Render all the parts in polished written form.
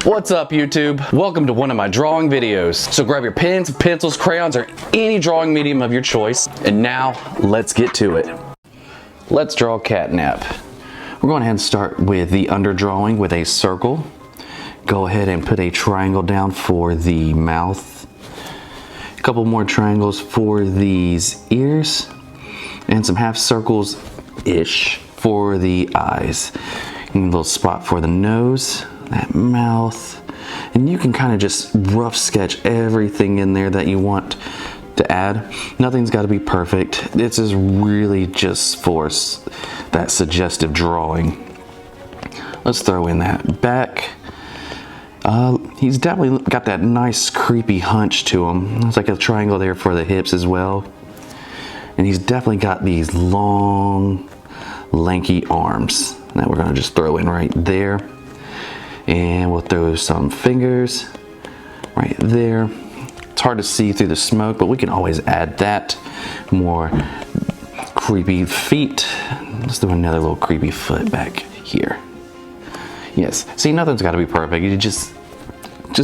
What's up, YouTube? Welcome to one of my drawing videos. So grab your pens, pencils, crayons, or any drawing medium of your choice. And now, let's get to it. Let's draw catnap. We're going ahead and start with the underdrawing with a circle. Go ahead and put a triangle down for the mouth. A couple more triangles for these ears. And some half circles-ish for the eyes. And a little spot for the nose. That mouth, and you can kind of just rough sketch everything in there that you want to add. Nothing's got to be perfect. This is really just for that suggestive drawing. Let's throw in that back. He's definitely got that nice creepy hunch to him. There's like a triangle there for the hips as well, and he's definitely got these long, lanky arms that we're going to just throw in right there. And we'll throw some fingers right there. It's hard to see through the smoke, but we can always add that. More creepy feet. Let's do another little creepy foot back here. Yes, see, nothing's got to be perfect. You just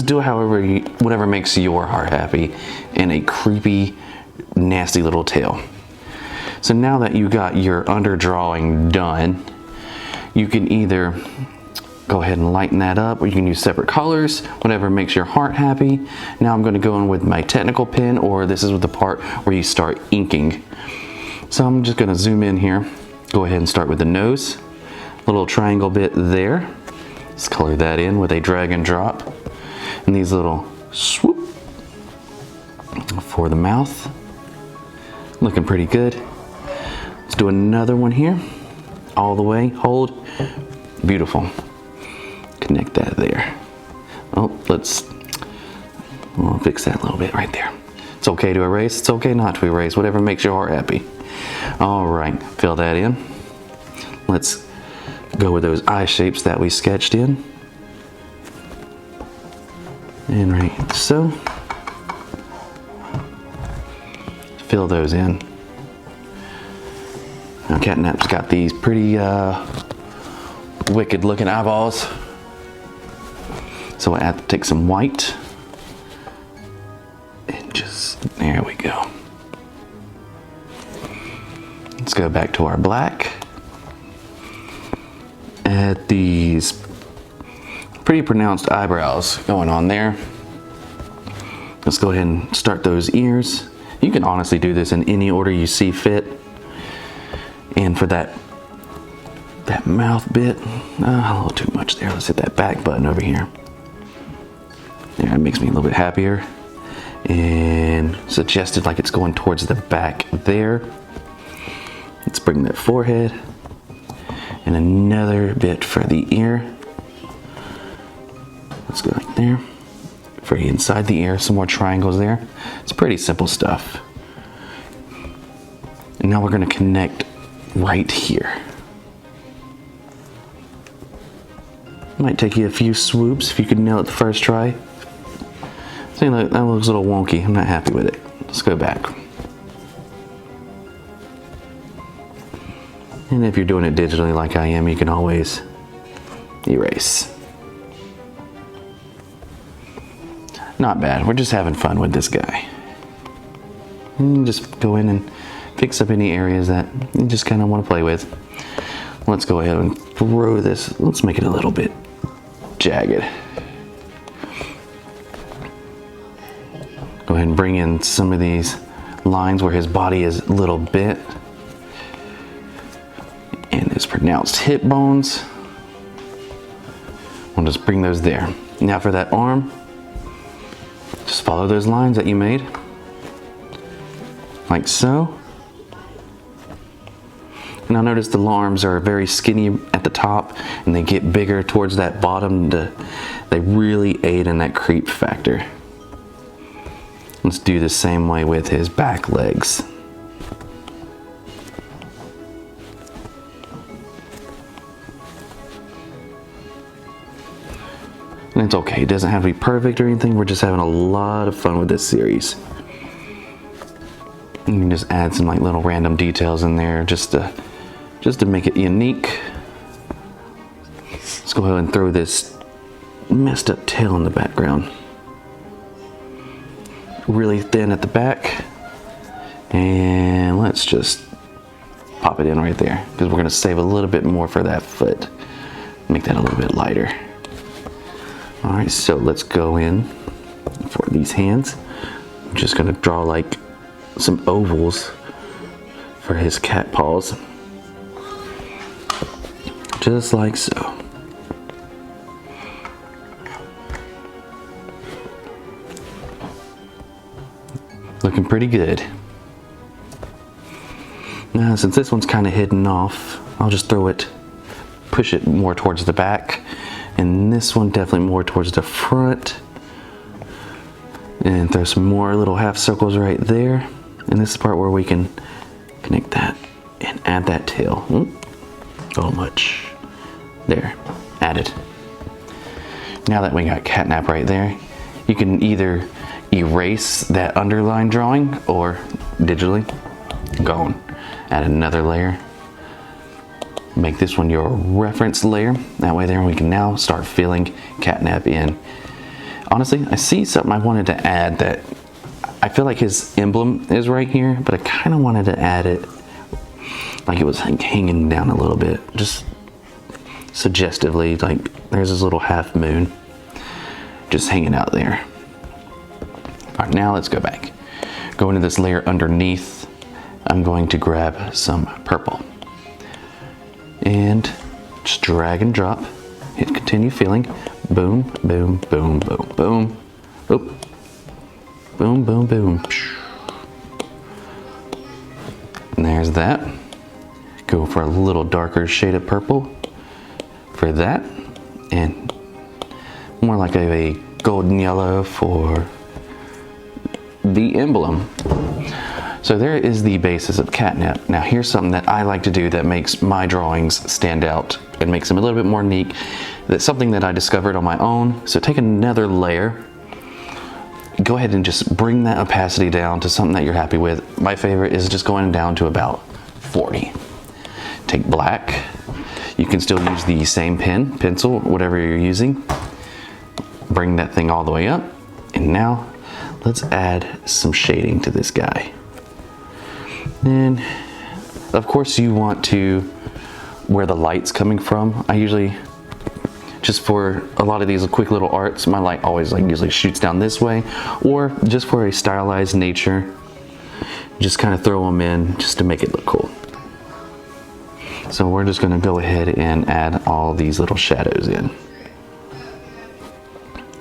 do it however, whatever makes your heart happy. And a creepy, nasty little tail. So now that you got your underdrawing done, you can either go ahead and lighten that up, or you can use separate colors, whatever makes your heart happy. Now I'm going to go in with my technical pen, or this is with the part where you start inking. So I'm just going to zoom in here. Go ahead and start with the nose. A little triangle bit there. Let's color that in with a drag and drop. And these little swoop for the mouth. Looking pretty good. Let's do another one here. All the way, hold. Beautiful. Connect that there. Oh, we'll fix that a little bit right there. It's okay to erase, it's okay not to erase, whatever makes your heart happy. All right, fill that in. Let's go with those eye shapes that we sketched in. And right so. Fill those in. Now Catnap's got these pretty wicked looking eyeballs. So I have to take some white and just, there we go. Let's go back to our black. Add these pretty pronounced eyebrows going on there. Let's go ahead and start those ears. You can honestly do this in any order you see fit. And for that mouth bit, a little too much there. Let's hit that back button over here. There, it makes me a little bit happier. And suggested like it's going towards the back there. Let's bring that forehead. And another bit for the ear. Let's go like there. For inside the ear, some more triangles there. It's pretty simple stuff. And now we're going to connect right here. Might take you a few swoops if you can nail it the first try. See, look, that looks a little wonky. I'm not happy with it. Let's go back. And if you're doing it digitally like I am, you can always erase. Not bad. We're just having fun with this guy. And just go in and fix up any areas that you just kind of want to play with. Let's go ahead and throw this. Let's make it a little bit jagged. Go ahead and bring in some of these lines where his body is a little bent. And his pronounced hip bones. We'll just bring those there. Now for that arm, just follow those lines that you made. Like so. Now notice the arms are very skinny at the top and they get bigger towards that bottom. They really aid in that creep factor. Let's do the same way with his back legs. And it's okay, it doesn't have to be perfect or anything. We're just having a lot of fun with this series. You can just add some like little random details in there just to make it unique. Let's go ahead and throw this messed up tail in the background. Really thin at the back. And let's just pop it in right there, because we're going to save a little bit more for that foot. Make that a little bit lighter. Alright, so let's go in for these hands. I'm just going to draw like some ovals for his cat paws. Just like so. Looking pretty good. Now, since this one's kind of hidden off, I'll just push it more towards the back, and this one definitely more towards the front. And throw some more little half circles right there. And this is the part where we can connect that and add that tail. So much. There, added. Now that we got catnap right there, you can either erase that underline drawing or digitally go on, add another layer. Make this one your reference layer. That way there we can now start filling catnap in. Honestly, I see something I wanted to add that I feel like his emblem is right here, but I kind of wanted to add it like it was hanging down a little bit, just suggestively, like there's this little half moon just hanging out there. All right, now let's go back. Go into this layer underneath. I'm going to grab some purple and just drag and drop. Hit continue filling. Boom, boom, boom, boom, boom. Oop. Boom, boom, boom. And there's that. Go for a little darker shade of purple for that, and more like a golden yellow for the emblem. So there is the basis of catnap. Now here's something that I like to do that makes my drawings stand out and makes them a little bit more unique. That's something that I discovered on my own. So take another layer, go ahead and just bring that opacity down to something that you're happy with. My favorite is just going down to about 40. Take black. You can still use the same pen, pencil, whatever you're using. Bring that thing all the way up. And now let's add some shading to this guy. And of course you want to where the light's coming from. I usually, just for a lot of these quick little arts, my light always usually shoots down this way, or just for a stylized nature, just kind of throw them in just to make it look cool. So we're just going to go ahead and add all these little shadows in.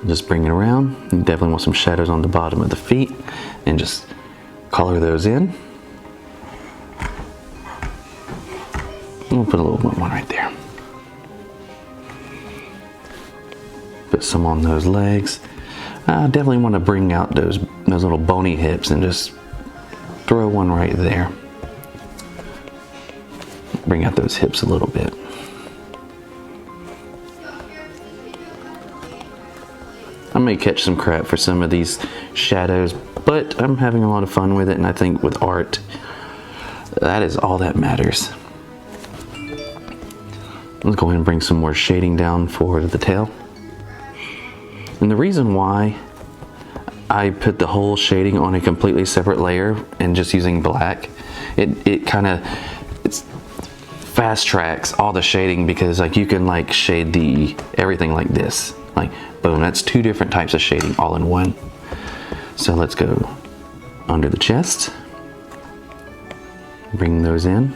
Just bring it around. You definitely want some shadows on the bottom of the feet, and just color those in. We'll put a little one right there. Put some on those legs. I definitely want to bring out those little bony hips and just throw one right there. Bring out those hips a little bit. I may catch some crap for some of these shadows, but I'm having a lot of fun with it, and I think with art, that is all that matters. Let's go ahead and bring some more shading down for the tail. And the reason why I put the whole shading on a completely separate layer and just using black, it kind of fast tracks all the shading, because you can shade everything like this, boom, that's two different types of shading all in one. So let's go under the chest, bring those in,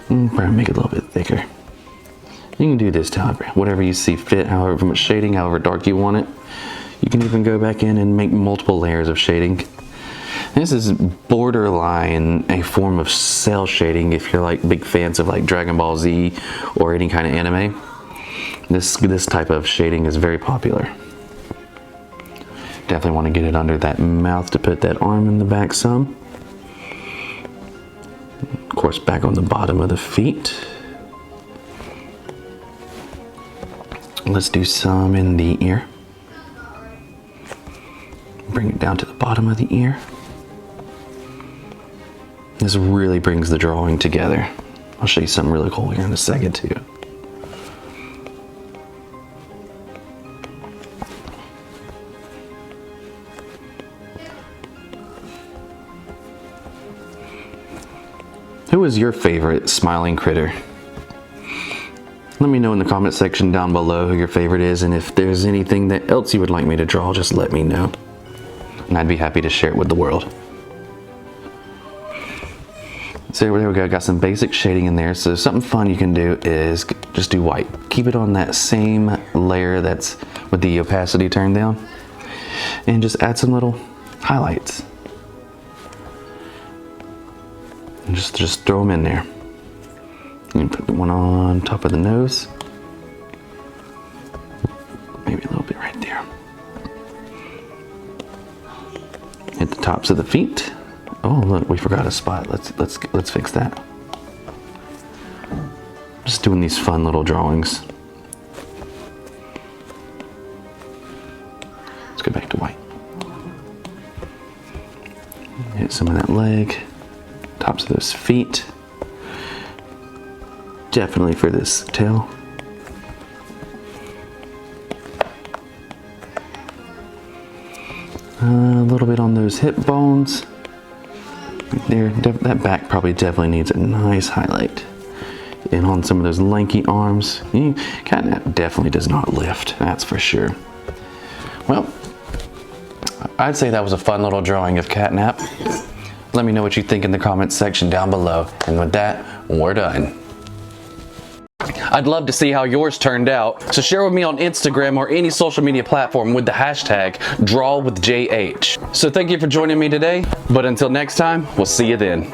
and probably make it a little bit thicker. You can do this to whatever you see fit, however much shading, however dark you want it. You can even go back in and make multiple layers of shading. This is borderline a form of cell shading if you're big fans of Dragon Ball Z or any kind of anime. This type of shading is very popular. Definitely want to get it under that mouth to put that arm in the back some. Of course, back on the bottom of the feet. Let's do some in the ear. Bring it down to the bottom of the ear. This really brings the drawing together. I'll show you something really cool here in a second too. Who is your favorite smiling critter? Let me know in the comment section down below who your favorite is, and if there's anything else you would like me to draw, just let me know. And I'd be happy to share it with the world. So there we go, got some basic shading in there. So something fun you can do is just do white. Keep it on that same layer that's with the opacity turned down. And just add some little highlights. And just throw them in there. And put the one on top of the nose. Maybe a little bit right there. Hit the tops of the feet. Oh look, we forgot a spot. Let's fix that. Just doing these fun little drawings. Let's go back to white. Hit some of that leg, tops of those feet. Definitely for this tail. A little bit on those hip bones. Right there, that back probably definitely needs a nice highlight. And on some of those lanky arms. Catnap definitely does not lift, that's for sure. Well, I'd say that was a fun little drawing of Catnap. Let me know what you think in the comments section down below. And with that, we're done. I'd love to see how yours turned out, so share with me on Instagram or any social media platform with the hashtag DrawWithJH. So thank you for joining me today, but until next time, we'll see you then.